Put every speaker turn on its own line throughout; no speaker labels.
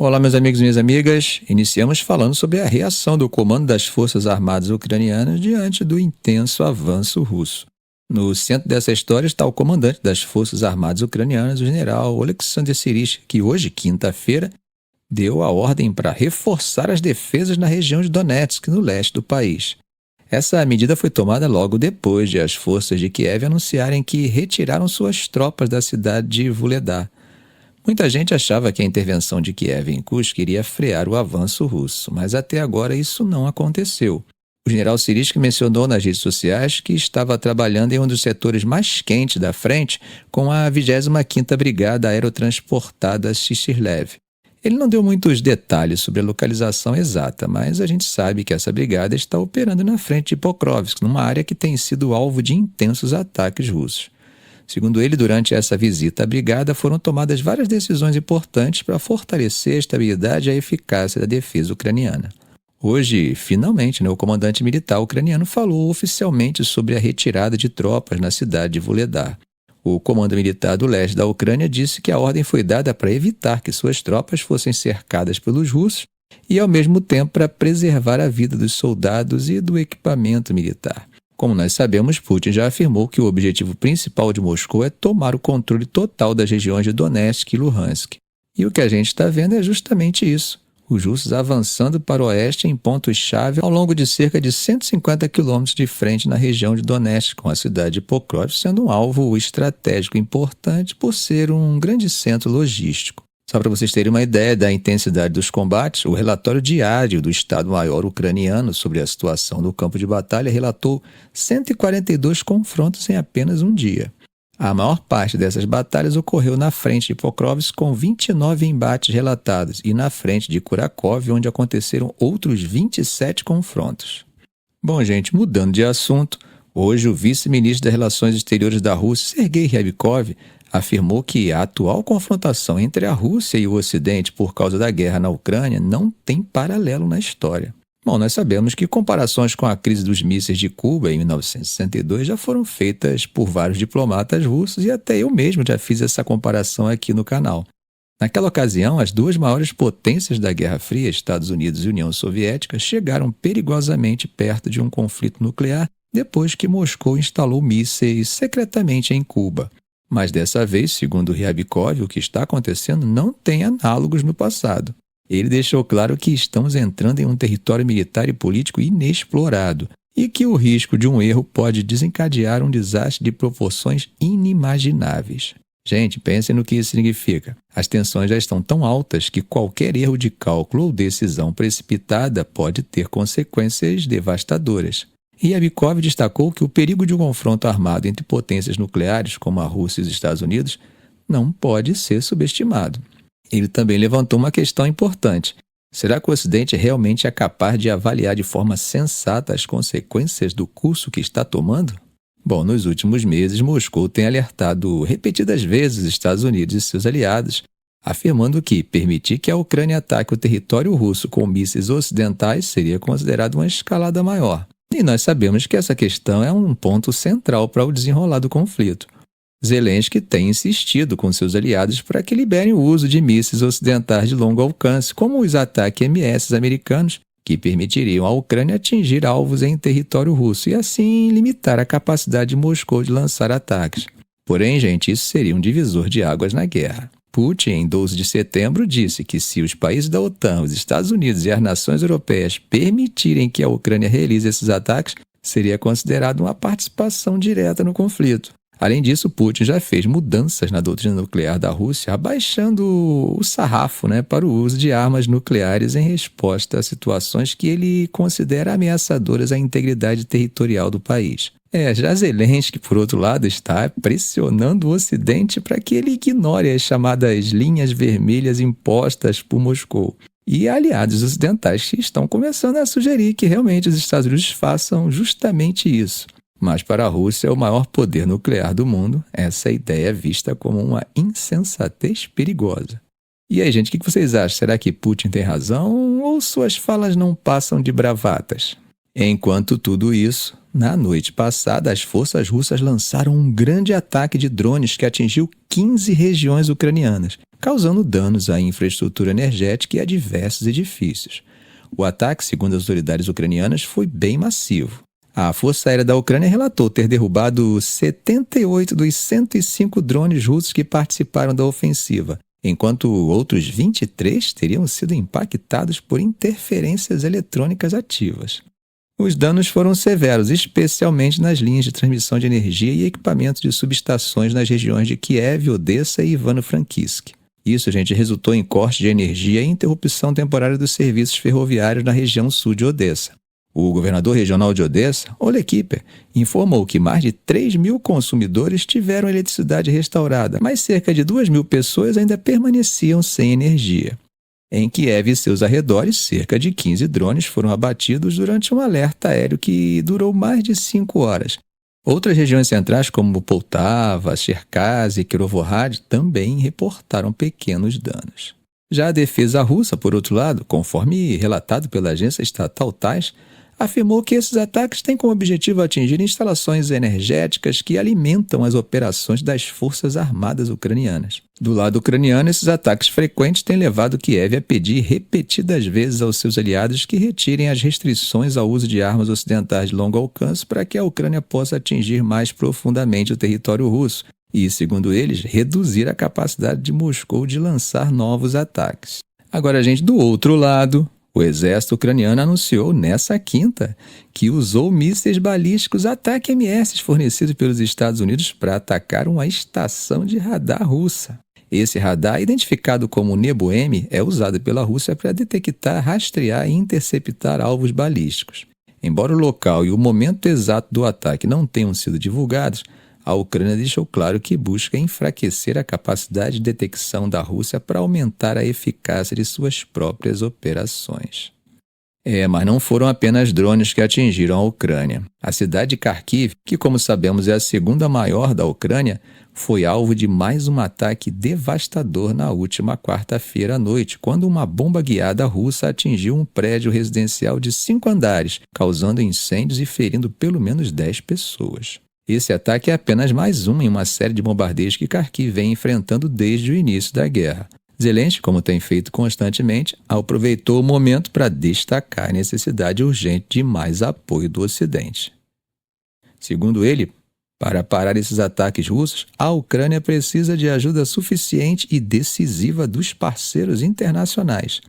Olá, meus amigos e minhas amigas. Iniciamos falando sobre a reação do comando das Forças Armadas Ucranianas diante do intenso avanço russo. No centro dessa história está o comandante das Forças Armadas Ucranianas, o general Oleksandr Syrsky, que hoje, quinta-feira, deu a ordem para reforçar as defesas na região de Donetsk, no leste do país. Essa medida foi tomada logo depois de as forças de Kiev anunciarem que retiraram suas tropas da cidade de Vuhledar. Muita gente achava que a intervenção de Kiev em Kursk iria frear o avanço russo, mas até agora isso não aconteceu. O general Syrsky mencionou nas redes sociais que estava trabalhando em um dos setores mais quentes da frente com a 25ª Brigada Aerotransportada Shishirlev. Ele não deu muitos detalhes sobre a localização exata, mas a gente sabe que essa brigada está operando na frente de Pokrovsk, numa área que tem sido alvo de intensos ataques russos. Segundo ele, durante essa visita à brigada foram tomadas várias decisões importantes para fortalecer a estabilidade e a eficácia da defesa ucraniana. Hoje, finalmente, o comandante militar ucraniano falou oficialmente sobre a retirada de tropas na cidade de Vuhledar. O comando militar do leste da Ucrânia disse que a ordem foi dada para evitar que suas tropas fossem cercadas pelos russos e, ao mesmo tempo, para preservar a vida dos soldados e do equipamento militar. Como nós sabemos, Putin já afirmou que o objetivo principal de Moscou é tomar o controle total das regiões de Donetsk e Luhansk. E o que a gente está vendo é justamente isso. Os russos avançando para o oeste em pontos-chave ao longo de cerca de 150 quilômetros de frente na região de Donetsk, com a cidade de Pokrovsk sendo um alvo estratégico importante por ser um grande centro logístico. Só para vocês terem uma ideia da intensidade dos combates, o relatório diário do Estado-Maior ucraniano sobre a situação no campo de batalha relatou 142 confrontos em apenas um dia. A maior parte dessas batalhas ocorreu na frente de Pokrovsk, com 29 embates relatados, e na frente de Kurakov, onde aconteceram outros 27 confrontos. Bom, gente, mudando de assunto, hoje o vice-ministro das Relações Exteriores da Rússia, Sergei Ryabkov, afirmou que a atual confrontação entre a Rússia e o Ocidente por causa da guerra na Ucrânia não tem paralelo na história. Bom, nós sabemos que comparações com a crise dos mísseis de Cuba em 1962 já foram feitas por vários diplomatas russos e até eu mesmo já fiz essa comparação aqui no canal. Naquela ocasião, as duas maiores potências da Guerra Fria, Estados Unidos e União Soviética, chegaram perigosamente perto de um conflito nuclear depois que Moscou instalou mísseis secretamente em Cuba. Mas dessa vez, segundo Ryabkov, o que está acontecendo não tem análogos no passado. Ele deixou claro que estamos entrando em um território militar e político inexplorado e que o risco de um erro pode desencadear um desastre de proporções inimagináveis. Gente, pensem no que isso significa. As tensões já estão tão altas que qualquer erro de cálculo ou decisão precipitada pode ter consequências devastadoras. Ryabkov destacou que o perigo de um confronto armado entre potências nucleares, como a Rússia e os Estados Unidos, não pode ser subestimado. Ele também levantou uma questão importante. Será que o Ocidente realmente é capaz de avaliar de forma sensata as consequências do curso que está tomando? Bom, nos últimos meses, Moscou tem alertado repetidas vezes os Estados Unidos e seus aliados, afirmando que permitir que a Ucrânia ataque o território russo com mísseis ocidentais seria considerado uma escalada maior. E nós sabemos que essa questão é um ponto central para o desenrolar do conflito. Zelensky tem insistido com seus aliados para que liberem o uso de mísseis ocidentais de longo alcance, como os ataques MS americanos, que permitiriam à Ucrânia atingir alvos em território russo e assim limitar a capacidade de Moscou de lançar ataques. Porém, gente, isso seria um divisor de águas na guerra. Putin, em 12 de setembro, disse que se os países da OTAN, os Estados Unidos e as nações europeias permitirem que a Ucrânia realize esses ataques, seria considerado uma participação direta no conflito. Além disso, Putin já fez mudanças na doutrina nuclear da Rússia, abaixando o sarrafo para o uso de armas nucleares em resposta a situações que ele considera ameaçadoras à integridade territorial do país. Já Zelensky, por outro lado, está pressionando o Ocidente para que ele ignore as chamadas linhas vermelhas impostas por Moscou. E aliados ocidentais que estão começando a sugerir que realmente os Estados Unidos façam justamente isso. Mas para a Rússia, o maior poder nuclear do mundo, essa ideia é vista como uma insensatez perigosa. E aí, gente, o que vocês acham? Será que Putin tem razão ou suas falas não passam de bravatas? Enquanto tudo isso, Na noite passada, as forças russas lançaram um grande ataque de drones que atingiu 15 regiões ucranianas, causando danos à infraestrutura energética e a diversos edifícios. O ataque, segundo as autoridades ucranianas, foi bem massivo. A Força Aérea da Ucrânia relatou ter derrubado 78 dos 105 drones russos que participaram da ofensiva, enquanto outros 23 teriam sido impactados por interferências eletrônicas ativas. Os danos foram severos, especialmente nas linhas de transmissão de energia e equipamentos de subestações nas regiões de Kiev, Odessa e Ivano-Frankivsk. Isso, resultou em corte de energia e interrupção temporária dos serviços ferroviários na região sul de Odessa. O governador regional de Odessa, Oleg Kiper, informou que mais de 3.000 consumidores tiveram eletricidade restaurada, mas cerca de 2.000 pessoas ainda permaneciam sem energia. Em Kiev e seus arredores, cerca de 15 drones foram abatidos durante um alerta aéreo que durou mais de 5 horas. Outras regiões centrais, como Poltava, Cherkasy e Kirovohrad, também reportaram pequenos danos. Já a defesa russa, por outro lado, conforme relatado pela agência estatal TASS, afirmou que esses ataques têm como objetivo atingir instalações energéticas que alimentam as operações das forças armadas ucranianas. Do lado ucraniano, esses ataques frequentes têm levado Kiev a pedir repetidas vezes aos seus aliados que retirem as restrições ao uso de armas ocidentais de longo alcance para que a Ucrânia possa atingir mais profundamente o território russo e, segundo eles, reduzir a capacidade de Moscou de lançar novos ataques. Agora, do outro lado, o exército ucraniano anunciou nessa quinta que usou mísseis balísticos ATACMS fornecidos pelos Estados Unidos para atacar uma estação de radar russa. Esse radar, identificado como Nebo-M, é usado pela Rússia para detectar, rastrear e interceptar alvos balísticos. Embora o local e o momento exato do ataque não tenham sido divulgados, a Ucrânia deixou claro que busca enfraquecer a capacidade de detecção da Rússia para aumentar a eficácia de suas próprias operações. Mas não foram apenas drones que atingiram a Ucrânia. A cidade de Kharkiv, que como sabemos é a segunda maior da Ucrânia, foi alvo de mais um ataque devastador na última quarta-feira à noite, quando uma bomba guiada russa atingiu um prédio residencial de 5 andares, causando incêndios e ferindo pelo menos 10 pessoas. Esse ataque é apenas mais um em uma série de bombardeios que Kharkiv vem enfrentando desde o início da guerra. Zelensky, como tem feito constantemente, aproveitou o momento para destacar a necessidade urgente de mais apoio do Ocidente. Segundo ele, para parar esses ataques russos, a Ucrânia precisa de ajuda suficiente e decisiva dos parceiros internacionais.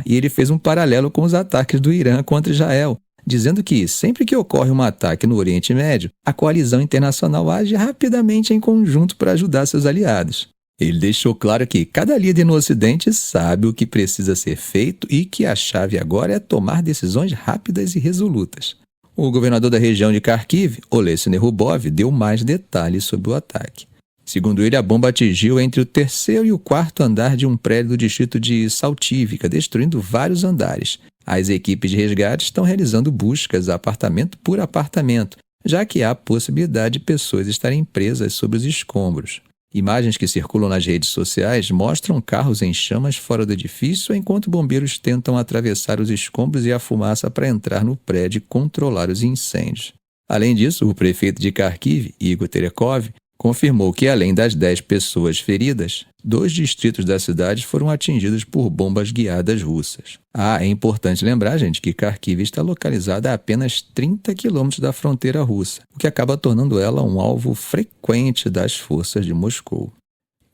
E ele fez um paralelo com os ataques do Irã contra Israel, dizendo que, sempre que ocorre um ataque no Oriente Médio, a coalizão internacional age rapidamente em conjunto para ajudar seus aliados. Ele deixou claro que cada líder no Ocidente sabe o que precisa ser feito e que a chave agora é tomar decisões rápidas e resolutas. O governador da região de Kharkiv, Olesy Nerubov, deu mais detalhes sobre o ataque. Segundo ele, a bomba atingiu entre o 3º e o 4º andar de um prédio do distrito de Saltívka, destruindo vários andares. As equipes de resgate estão realizando buscas apartamento por apartamento, já que há possibilidade de pessoas estarem presas sob os escombros. Imagens que circulam nas redes sociais mostram carros em chamas fora do edifício enquanto bombeiros tentam atravessar os escombros e a fumaça para entrar no prédio e controlar os incêndios. Além disso, o prefeito de Kharkiv, Igor Terekov, confirmou que, além das 10 pessoas feridas, 2 distritos da cidade foram atingidos por bombas guiadas russas. É importante lembrar, que Kharkiv está localizada a apenas 30 quilômetros da fronteira russa, o que acaba tornando ela um alvo frequente das forças de Moscou.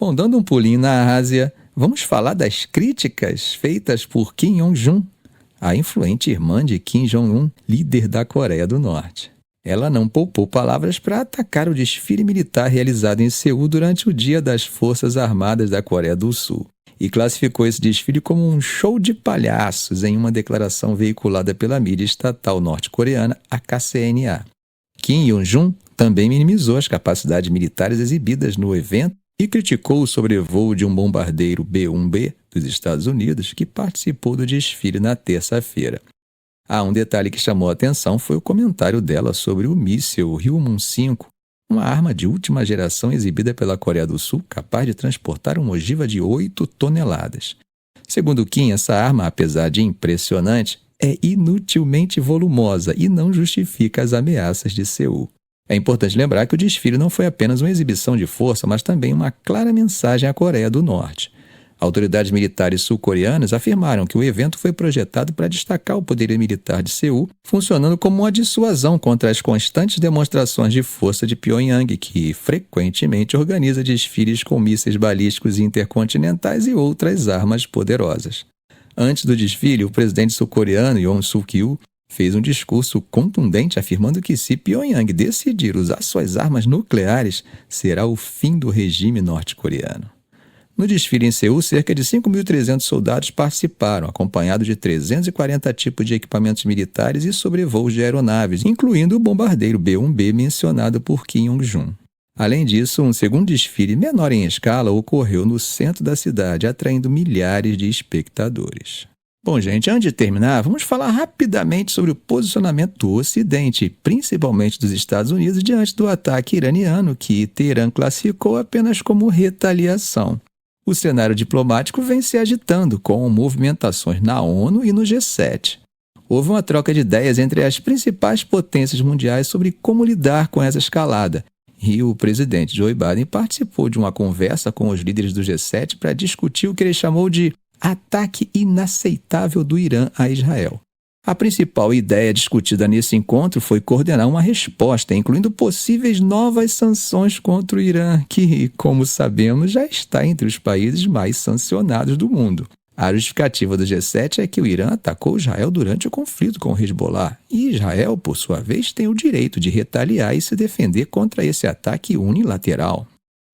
Bom, dando um pulinho na Ásia, vamos falar das críticas feitas por Kim Jong-un, a influente irmã de Kim Jong-un, líder da Coreia do Norte. Ela não poupou palavras para atacar o desfile militar realizado em Seul durante o Dia das Forças Armadas da Coreia do Sul e classificou esse desfile como um show de palhaços em uma declaração veiculada pela mídia estatal norte-coreana, a KCNA. Kim Jong-un também minimizou as capacidades militares exibidas no evento e criticou o sobrevoo de um bombardeiro B-1B dos Estados Unidos que participou do desfile na terça-feira. Um detalhe que chamou a atenção foi o comentário dela sobre o míssil Ryumun-5, uma arma de última geração exibida pela Coreia do Sul capaz de transportar uma ogiva de 8 toneladas. Segundo Kim, essa arma, apesar de impressionante, é inutilmente volumosa e não justifica as ameaças de Seul. É importante lembrar que o desfile não foi apenas uma exibição de força, mas também uma clara mensagem à Coreia do Norte. Autoridades militares sul-coreanas afirmaram que o evento foi projetado para destacar o poder militar de Seul, funcionando como uma dissuasão contra as constantes demonstrações de força de Pyongyang, que frequentemente organiza desfiles com mísseis balísticos intercontinentais e outras armas poderosas. Antes do desfile, o presidente sul-coreano Yoon Suk-yeol fez um discurso contundente afirmando que se Pyongyang decidir usar suas armas nucleares, será o fim do regime norte-coreano. No desfile em Seul, cerca de 5.300 soldados participaram, acompanhados de 340 tipos de equipamentos militares e sobrevoos de aeronaves, incluindo o bombardeiro B-1B mencionado por Kim Yong-jun. Além disso, um segundo desfile menor em escala ocorreu no centro da cidade, atraindo milhares de espectadores. Bom, gente, antes de terminar, vamos falar rapidamente sobre o posicionamento do Ocidente, principalmente dos Estados Unidos, diante do ataque iraniano, que Teherã classificou apenas como retaliação. O cenário diplomático vem se agitando, com movimentações na ONU e no G7. Houve uma troca de ideias entre as principais potências mundiais sobre como lidar com essa escalada, e o presidente Joe Biden participou de uma conversa com os líderes do G7 para discutir o que ele chamou de ataque inaceitável do Irã a Israel. A principal ideia discutida nesse encontro foi coordenar uma resposta, incluindo possíveis novas sanções contra o Irã, que, como sabemos, já está entre os países mais sancionados do mundo. A justificativa do G7 é que o Irã atacou Israel durante o conflito com o Hezbollah, e Israel, por sua vez, tem o direito de retaliar e se defender contra esse ataque unilateral.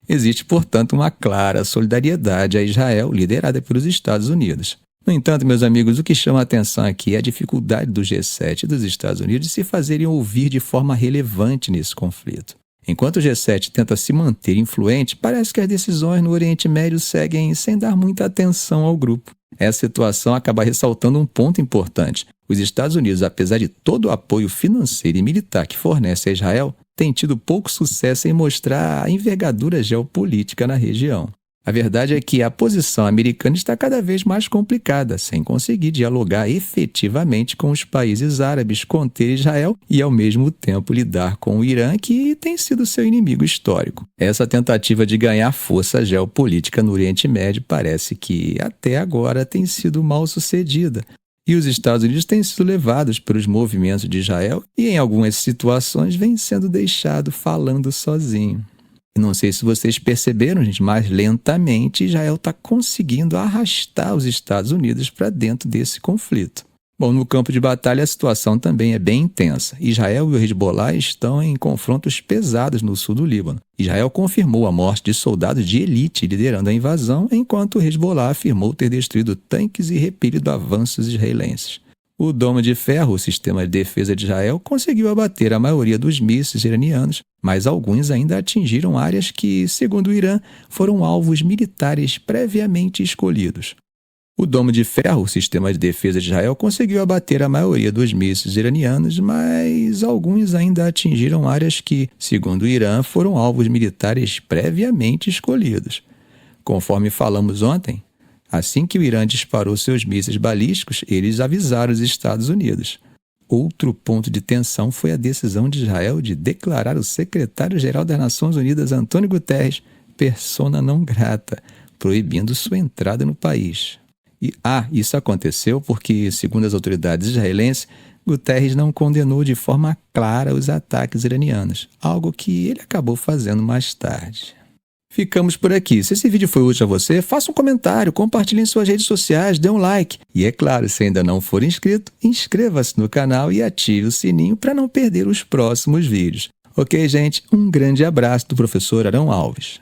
Existe, portanto, uma clara solidariedade a Israel, liderada pelos Estados Unidos. No entanto, meus amigos, o que chama a atenção aqui é a dificuldade do G7 e dos Estados Unidos de se fazerem ouvir de forma relevante nesse conflito. Enquanto o G7 tenta se manter influente, parece que as decisões no Oriente Médio seguem sem dar muita atenção ao grupo. Essa situação acaba ressaltando um ponto importante. Os Estados Unidos, apesar de todo o apoio financeiro e militar que fornece a Israel, têm tido pouco sucesso em mostrar a envergadura geopolítica na região. A verdade é que a posição americana está cada vez mais complicada, sem conseguir dialogar efetivamente com os países árabes, conter Israel e, ao mesmo tempo, lidar com o Irã, que tem sido seu inimigo histórico. Essa tentativa de ganhar força geopolítica no Oriente Médio parece que, até agora, tem sido mal sucedida. E os Estados Unidos têm sido levados pelos movimentos de Israel e, em algumas situações, vem sendo deixado falando sozinho. Não sei se vocês perceberam, gente, mas lentamente Israel está conseguindo arrastar os Estados Unidos para dentro desse conflito. Bom, no campo de batalha a situação também é bem intensa. Israel e o Hezbollah estão em confrontos pesados no sul do Líbano. Israel confirmou a morte de soldados de elite liderando a invasão, enquanto o Hezbollah afirmou ter destruído tanques e repelido avanços israelenses. O Domo de Ferro, o sistema de defesa de Israel, conseguiu abater a maioria dos mísseis iranianos, mas alguns ainda atingiram áreas que, segundo o Irã, foram alvos militares previamente escolhidos. O Domo de Ferro, o sistema de defesa de Israel, conseguiu abater a maioria dos mísseis iranianos, mas alguns ainda atingiram áreas que, segundo o Irã, foram alvos militares previamente escolhidos. Conforme falamos ontem, assim que o Irã disparou seus mísseis balísticos, eles avisaram os Estados Unidos. Outro ponto de tensão foi a decisão de Israel de declarar o secretário-geral das Nações Unidas, Antônio Guterres, persona não grata, proibindo sua entrada no país. Isso aconteceu porque, segundo as autoridades israelenses, Guterres não condenou de forma clara os ataques iranianos, algo que ele acabou fazendo mais tarde. Ficamos por aqui. Se esse vídeo foi útil a você, faça um comentário, compartilhe em suas redes sociais, dê um like. E é claro, se ainda não for inscrito, inscreva-se no canal e ative o sininho para não perder os próximos vídeos. Ok, gente? Um grande abraço do professor Arão Alves.